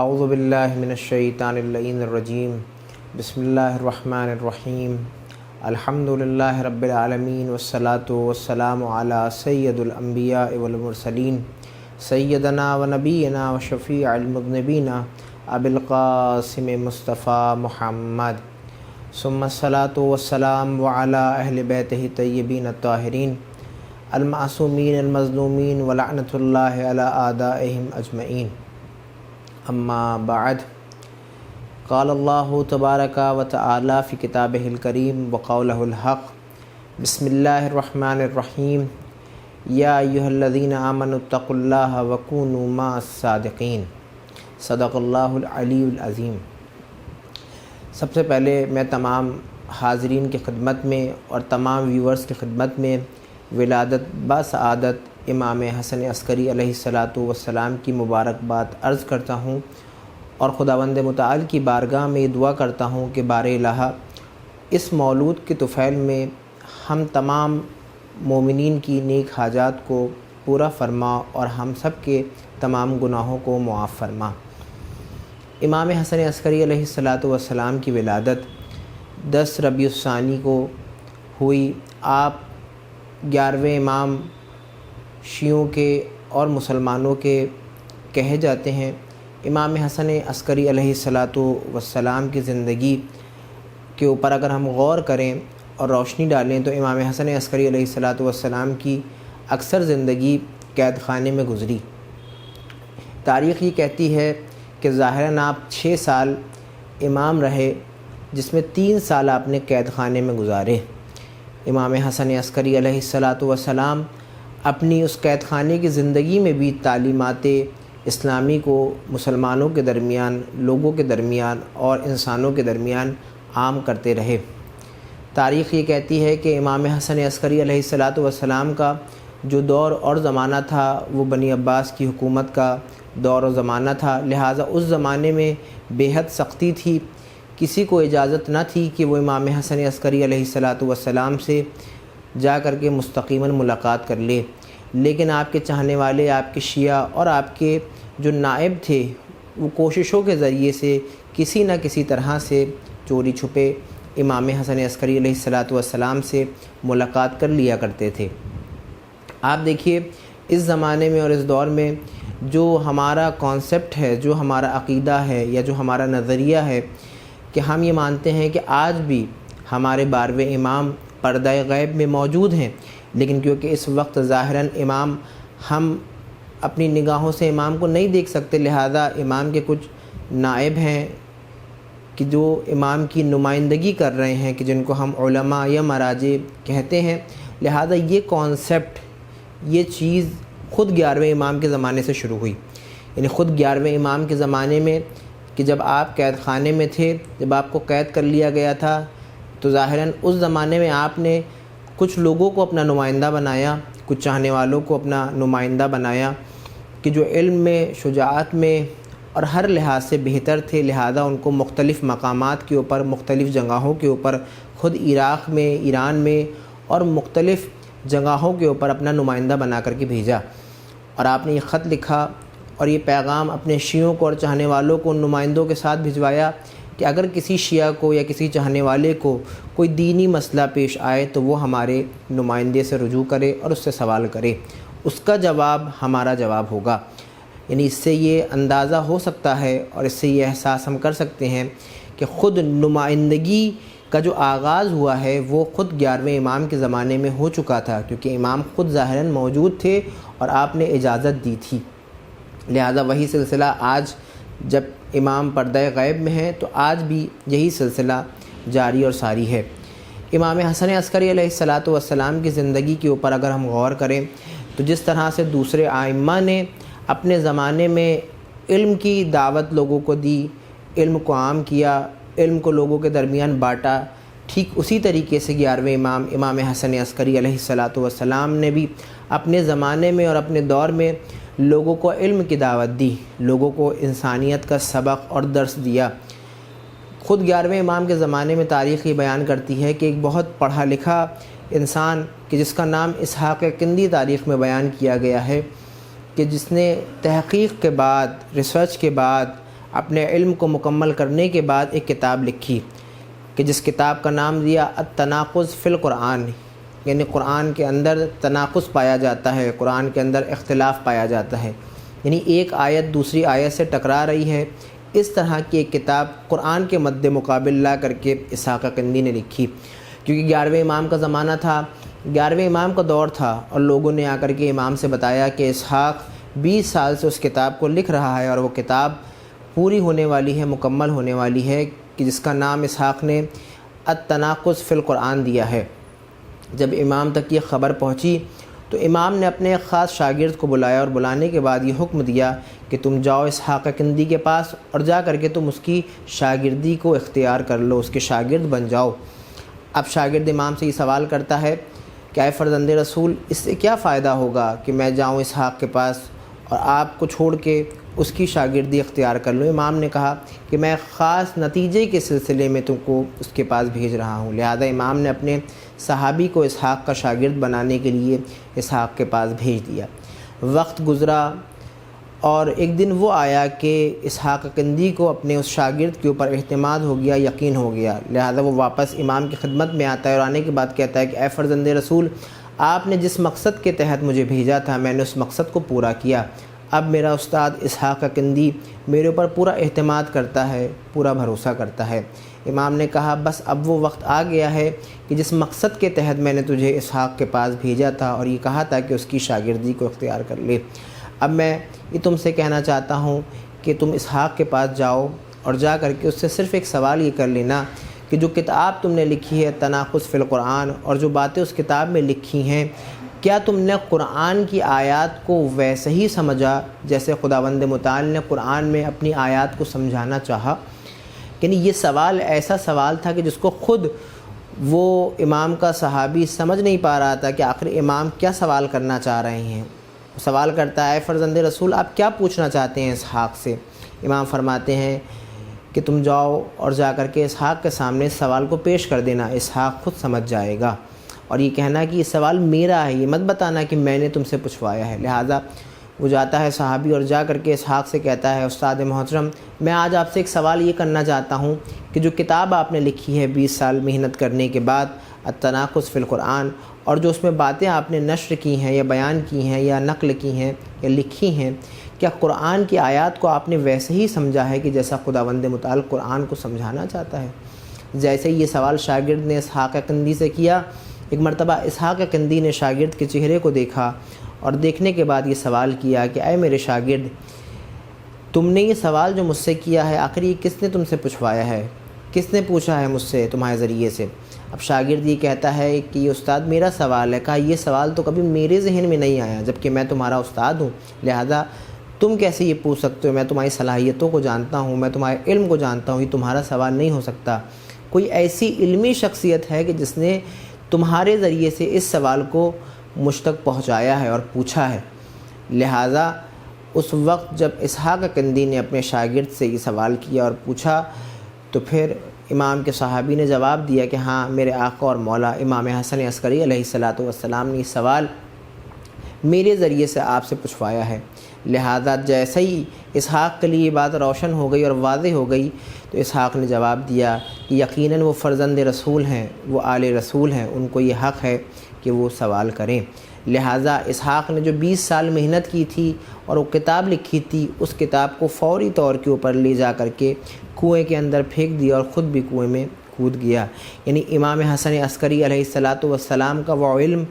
اعوذ باللہ من الشیطان اللعین الرجیم بسم اللہ الرحمن الرحیم الحمد للہ رب العالمین والصلاة والسلام علی سید الانبیاء والمرسلین سیدنا و نبینا و شفیع المذنبین ابی القاسم مصطفیٰ محمد ثم الصلاة والسلام علی اہل بیتہ طیبین الطاہرین المعصومین المظلومین ولعنۃ اللہ علی اعدائہم اجمعین. اما بعد، قال اللہ تبارک و تعالی فی کتابہ الکریم وقولہ الحق. بسم اللہ الرحمن الرحیم. یا ایھا الذین آمنوا اتقوا اللہ وکونوا مع الصادقین. صدق اللہ العلی العظیم. سب سے پہلے میں تمام حاضرین کی خدمت میں اور تمام ویورز کی خدمت میں ولادت باسعادت امام حسن عسکری علیہ الصلاۃ والسلام کی مبارکباد عرض کرتا ہوں اور خداوند متعال کی بارگاہ میں دعا کرتا ہوں کہ بار الہ اس مولود کے طفیل میں ہم تمام مومنین کی نیک حاجات کو پورا فرما اور ہم سب کے تمام گناہوں کو معاف فرما. امام حسن عسکری علیہ الصلاۃ والسلام کی ولادت 10 ربیع الثانی کو ہوئی. آپ 11ویں امام شیعوں کے اور مسلمانوں کے کہے جاتے ہیں. امام حسن عسکری علیہ الصلاۃ والسلام کی زندگی کے اوپر اگر ہم غور کریں اور روشنی ڈالیں تو امام حسن عسکری علیہ الصلاۃ والسلام کی اکثر زندگی قید خانے میں گزری. تاریخ یہ کہتی ہے کہ ظاہراً آپ 6 سال امام رہے، جس میں 3 سال آپ نے قید خانے میں گزارے. امام حسن عسکری علیہ الصلاۃ والسلام اپنی اس قید خانے کی زندگی میں بھی تعلیمات اسلامی کو مسلمانوں کے درمیان، لوگوں کے درمیان اور انسانوں کے درمیان عام کرتے رہے. تاریخ یہ کہتی ہے کہ امام حسن عسکری علیہ الصلاۃ والسلام کا جو دور اور زمانہ تھا وہ بنی عباس کی حکومت کا دور و زمانہ تھا، لہٰذا اس زمانے میں بے حد سختی تھی. کسی کو اجازت نہ تھی کہ وہ امام حسن عسکری علیہ الصلاۃ والسلام سے جا کر کے مستقیماً ملاقات کر لے. لیکن آپ کے چاہنے والے، آپ کے شیعہ اور آپ کے جو نائب تھے وہ کوششوں کے ذریعے سے کسی نہ کسی طرح سے چوری چھپے امام حسن عسکری علیہ الصلاۃ والسلام سے ملاقات کر لیا کرتے تھے. آپ دیکھیے اس زمانے میں اور اس دور میں جو ہمارا کانسیپٹ ہے، جو ہمارا عقیدہ ہے یا جو ہمارا نظریہ ہے کہ ہم یہ مانتے ہیں کہ آج بھی ہمارے 12ویں امام پردہ غیب میں موجود ہیں، لیکن کیونکہ اس وقت ظاہراً امام ہم اپنی نگاہوں سے امام کو نہیں دیکھ سکتے، لہذا امام کے کچھ نائب ہیں کہ جو امام کی نمائندگی کر رہے ہیں، کہ جن کو ہم علماء یا مراجع کہتے ہیں. لہذا یہ کانسیپٹ، یہ چیز خود 11ویں امام کے زمانے سے شروع ہوئی. یعنی خود 11ویں امام کے زمانے میں کہ جب آپ قید خانے میں تھے، جب آپ کو قید کر لیا گیا تھا، تو ظاہراً اس زمانے میں آپ نے کچھ لوگوں کو اپنا نمائندہ بنایا، کچھ چاہنے والوں کو اپنا نمائندہ بنایا کہ جو علم میں، شجاعت میں اور ہر لحاظ سے بہتر تھے. لہذا ان کو مختلف مقامات کے اوپر، مختلف جگہوں کے اوپر، خود عراق میں، ایران میں اور مختلف جگہوں کے اوپر اپنا نمائندہ بنا کر کے بھیجا. اور آپ نے یہ خط لکھا اور یہ پیغام اپنے شیعوں کو اور چاہنے والوں کو ان نمائندوں کے ساتھ بھجوایا کہ اگر کسی شیعہ کو یا کسی چاہنے والے کو کوئی دینی مسئلہ پیش آئے تو وہ ہمارے نمائندے سے رجوع کرے اور اس سے سوال کرے، اس کا جواب ہمارا جواب ہوگا. یعنی اس سے یہ اندازہ ہو سکتا ہے اور اس سے یہ احساس ہم کر سکتے ہیں کہ خود نمائندگی کا جو آغاز ہوا ہے وہ خود 11ویں امام کے زمانے میں ہو چکا تھا، کیونکہ امام خود ظاہراً موجود تھے اور آپ نے اجازت دی تھی. لہذا وہی سلسلہ آج جب امام پردہ غیب میں ہیں تو آج بھی یہی سلسلہ جاری اور ساری ہے. امام حسن عسکری علیہ الصلاۃ والسلام کی زندگی کے اوپر اگر ہم غور کریں تو جس طرح سے دوسرے ائمہ نے اپنے زمانے میں علم کی دعوت لوگوں کو دی، علم کو عام کیا، علم کو لوگوں کے درمیان بانٹا، ٹھیک اسی طریقے سے 11ویں امام امام حسن عسکری علیہ الصلاۃ والسلام نے بھی اپنے زمانے میں اور اپنے دور میں لوگوں کو علم کی دعوت دی، لوگوں کو انسانیت کا سبق اور درس دیا. خود 11ویں امام کے زمانے میں تاریخ یہ بیان کرتی ہے کہ ایک بہت پڑھا لکھا انسان کہ جس کا نام اسحاق کندی تاریخ میں بیان کیا گیا ہے کہ جس نے تحقیق کے بعد، ریسرچ کے بعد اپنے علم کو مکمل کرنے کے بعد ایک کتاب لکھی کہ جس کتاب کا نام دیا التناقض فی القرآن، یعنی قرآن کے اندر تناقض پایا جاتا ہے، قرآن کے اندر اختلاف پایا جاتا ہے، یعنی ایک آیت دوسری آیت سے ٹکرا رہی ہے۔ اس طرح کی ایک کتاب قرآن کے مد مقابل لا کر کے اسحاق قندی نے لکھی، کیونکہ 11ویں امام کا زمانہ تھا، 11ویں امام کا دور تھا، اور لوگوں نے آ کر کے امام سے بتایا کہ اسحاق 20 سال سے اس کتاب کو لکھ رہا ہے اور وہ کتاب پوری ہونے والی ہے، مکمل ہونے والی ہے، کہ جس کا نام اسحاق نے التناقض فی القرآن دیا ہے۔ جب امام تک یہ خبر پہنچی تو امام نے اپنے ایک خاص شاگرد کو بلایا اور بلانے کے بعد یہ حکم دیا کہ تم جاؤ اسحاق قندی کے پاس اور جا کر کے تم اس کی شاگردی کو اختیار کر لو، اس کے شاگرد بن جاؤ۔ اب شاگرد امام سے یہ سوال کرتا ہے کہ اے فرزند رسول، اس سے کیا فائدہ ہوگا کہ میں جاؤں اسحاق کے پاس اور آپ کو چھوڑ کے اس کی شاگردی اختیار کر لوں؟ امام نے کہا کہ میں خاص نتیجے کے سلسلے میں تم کو اس کے پاس بھیج رہا ہوں، لہذا امام نے اپنے صحابی کو اسحاق کا شاگرد بنانے کے لیے اسحاق کے پاس بھیج دیا۔ وقت گزرا اور ایک دن وہ آیا کہ اسحاق قندی کو اپنے اس شاگرد کے اوپر اعتماد ہو گیا، یقین ہو گیا، لہذا وہ واپس امام کی خدمت میں آتا ہے اور آنے کے بعد کہتا ہے کہ اے فرزند رسول، آپ نے جس مقصد کے تحت مجھے بھیجا تھا میں نے اس مقصد کو پورا کیا، اب میرا استاد اسحاق قندی میرے اوپر پورا اعتماد کرتا ہے، پورا بھروسہ کرتا ہے۔ امام نے کہا بس اب وہ وقت آ گیا ہے کہ جس مقصد کے تحت میں نے تجھے اسحاق کے پاس بھیجا تھا اور یہ کہا تھا کہ اس کی شاگردی کو اختیار کر لے، اب میں یہ تم سے کہنا چاہتا ہوں کہ تم اسحاق کے پاس جاؤ اور جا کر کے اس سے صرف ایک سوال یہ کر لینا کہ جو کتاب تم نے لکھی ہے تناقض فی القرآن، اور جو باتیں اس کتاب میں لکھی ہیں، کیا تم نے قرآن کی آیات کو ویسے ہی سمجھا جیسے خداوند متعال نے قرآن میں اپنی آیات کو سمجھانا چاہا؟ یعنی یہ سوال ایسا سوال تھا کہ جس کو خود وہ امام کا صحابی سمجھ نہیں پا رہا تھا کہ آخر امام کیا سوال کرنا چاہ رہے ہیں۔ سوال کرتا ہے اے فرزند رسول، آپ کیا پوچھنا چاہتے ہیں اسحاق سے؟ امام فرماتے ہیں کہ تم جاؤ اور جا کر کے اسحاق کے سامنے اس سوال کو پیش کر دینا، اسحاق خود سمجھ جائے گا، اور یہ کہنا کہ یہ سوال میرا ہے، یہ مت بتانا کہ میں نے تم سے پوچھوایا ہے۔ لہٰذا وہ جاتا ہے صحابی اور جا کر کے اسحاق سے کہتا ہے استاد محترم، میں آج آپ سے ایک سوال یہ کرنا چاہتا ہوں کہ جو کتاب آپ نے لکھی ہے 20 سال محنت کرنے کے بعد التناقض فی القرآن، اور جو اس میں باتیں آپ نے نشر کی ہیں یا بیان کی ہیں یا نقل کی ہیں یا لکھی ہیں، کیا قرآن کی آیات کو آپ نے ویسے ہی سمجھا ہے کہ جیسا خداوند متعال قرآن کو سمجھانا چاہتا ہے؟ جیسے یہ سوال شاگرد نے اسحاق قندی سے کیا، ایک مرتبہ اسحاق قندی نے شاگرد کے چہرے کو دیکھا اور دیکھنے کے بعد یہ سوال کیا کہ اے میرے شاگرد، تم نے یہ سوال جو مجھ سے کیا ہے آخر یہ کس نے تم سے پوچھوایا ہے، کس نے پوچھا ہے مجھ سے تمہارے ذریعے سے؟ اب شاگرد یہ کہتا ہے کہ یہ استاد میرا سوال ہے۔ کہا یہ سوال تو کبھی میرے ذہن میں نہیں آیا، جبکہ میں تمہارا استاد ہوں، لہذا تم کیسے یہ پوچھ سکتے ہو؟ میں تمہاری صلاحیتوں کو جانتا ہوں، میں تمہارے علم کو جانتا ہوں، یہ تمہارا سوال نہیں ہو سکتا۔ کوئی ایسی علمی شخصیت ہے کہ جس نے تمہارے ذریعے سے اس سوال کو مجھ تک پہنچایا ہے اور پوچھا ہے۔ لہٰذا اس وقت جب اسحاق قندی نے اپنے شاگرد سے یہ سوال کیا اور پوچھا تو پھر امام کے صحابی نے جواب دیا کہ ہاں، میرے آقا اور مولا امام حسن عسکری علیہ السلام نے یہ سوال میرے ذریعے سے آپ سے پوچھوایا ہے۔ لہذا جیسے ہی اسحاق کے لیے یہ بات روشن ہو گئی اور واضح ہو گئی تو اسحاق نے جواب دیا کہ یقیناً وہ فرزند رسول ہیں، وہ آل رسول ہیں، ان کو یہ حق ہے کہ وہ سوال کریں۔ لہٰذا اسحاق نے جو 20 سال محنت کی تھی اور وہ کتاب لکھی تھی، اس کتاب کو فوری طور کے اوپر لے جا کر کے کنویں کے اندر پھینک دیا اور خود بھی کنویں میں کود گیا۔ یعنی امام حسن عسکری علیہ السلام کا وہ علم،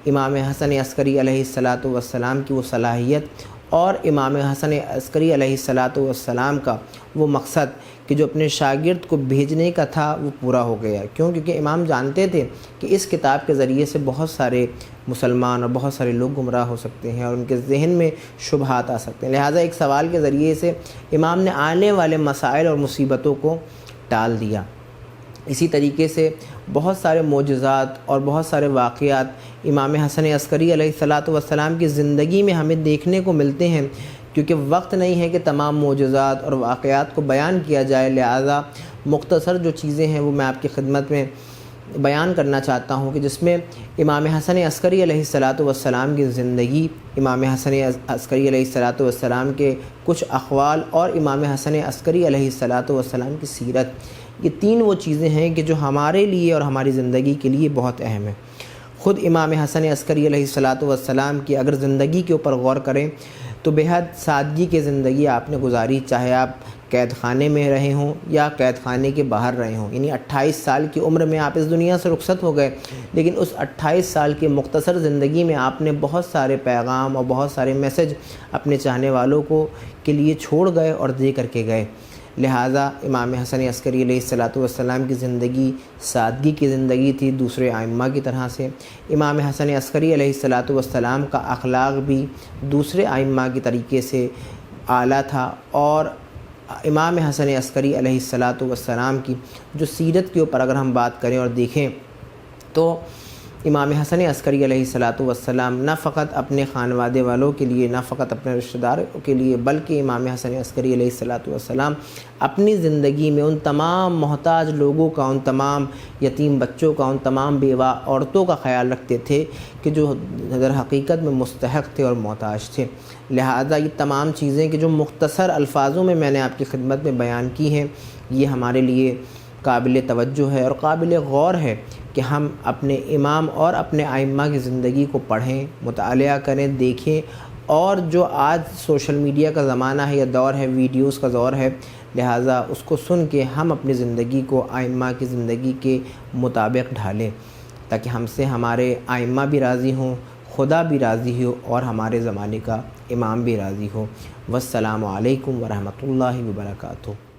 امام حسن عسکری علیہ السلام کی وہ صلاحیت اور امام حسن عسکری علیہ السلام کا وہ مقصد کہ جو اپنے شاگرد کو بھیجنے کا تھا وہ پورا ہو گیا۔ کیونکہ امام جانتے تھے کہ اس کتاب کے ذریعے سے بہت سارے مسلمان اور بہت سارے لوگ گمراہ ہو سکتے ہیں اور ان کے ذہن میں شبہات آ سکتے ہیں، لہٰذا ایک سوال کے ذریعے سے امام نے آنے والے مسائل اور مصیبتوں کو ٹال دیا۔ اسی طریقے سے بہت سارے معجزات اور بہت سارے واقعات امام حسن عسکری علیہ السلام کی زندگی میں ہمیں دیکھنے کو ملتے ہیں، کیونکہ وقت نہیں ہے کہ تمام معجزات اور واقعات کو بیان کیا جائے، لہذا مختصر جو چیزیں ہیں وہ میں آپ کی خدمت میں بیان کرنا چاہتا ہوں کہ جس میں امام حسن عسکری علیہ الصلاۃ والسلام کی زندگی، امام حسن عسکری علیہ الصلاۃ والسلام کے کچھ اقوال اور امام حسن عسکری علیہ الصلاۃ والسلام کی سیرت، یہ تین وہ چیزیں ہیں کہ جو ہمارے لیے اور ہماری زندگی کے لیے بہت اہم ہیں۔ خود امام حسن عسکری علیہ الصلاۃ والسلام کی اگر زندگی کے اوپر غور کریں تو بہت سادگی کی زندگی آپ نے گزاری، چاہے آپ قید خانے میں رہے ہوں یا قید خانے کے باہر رہے ہوں، یعنی 28 سال کی عمر میں آپ اس دنیا سے رخصت ہو گئے، لیکن اس 28 سال کی مختصر زندگی میں آپ نے بہت سارے پیغام اور بہت سارے میسج اپنے چاہنے والوں کو کے لیے چھوڑ گئے اور دے کر کے گئے۔ لہٰذا امام حسن عسکری علیہ الصلاۃ والسلام کی زندگی سادگی کی زندگی تھی دوسرے ائمہ کی طرح سے۔ امام حسن عسکری علیہ الصلاۃ والسلام کا اخلاق بھی دوسرے ائمہ کی طریقے سے اعلیٰ تھا، اور امام حسن عسکری علیہ الصلاۃ والسلام کی جو سیرت کے اوپر اگر ہم بات کریں اور دیکھیں تو امام حسن عسکری علیہ الصلاۃ والسلام نہ فقط اپنے خانوادے والوں کے لیے، نہ فقط اپنے رشتہ داروں کے لیے، بلکہ امام حسن عسکری علیہ الصلاۃ والسلام اپنی زندگی میں ان تمام محتاج لوگوں کا، ان تمام یتیم بچوں کا، ان تمام بیوہ عورتوں کا خیال رکھتے تھے کہ جو در حقیقت میں مستحق تھے اور محتاج تھے۔ لہذا یہ تمام چیزیں کہ جو مختصر الفاظوں میں نے آپ کی خدمت میں بیان کی ہیں، یہ ہمارے لیے قابل توجہ ہے اور قابل غور ہے کہ ہم اپنے امام اور اپنے ائمہ کی زندگی کو پڑھیں، مطالعہ کریں، دیکھیں، اور جو آج سوشل میڈیا کا زمانہ ہے یا دور ہے، ویڈیوز کا دور ہے، لہٰذا اس کو سن کے ہم اپنی زندگی کو ائمہ کی زندگی کے مطابق ڈھالیں، تاکہ ہم سے ہمارے ائمہ بھی راضی ہوں، خدا بھی راضی ہو، اور ہمارے زمانے کا امام بھی راضی ہو۔ والسلام علیکم ورحمۃ اللہ وبرکاتہ۔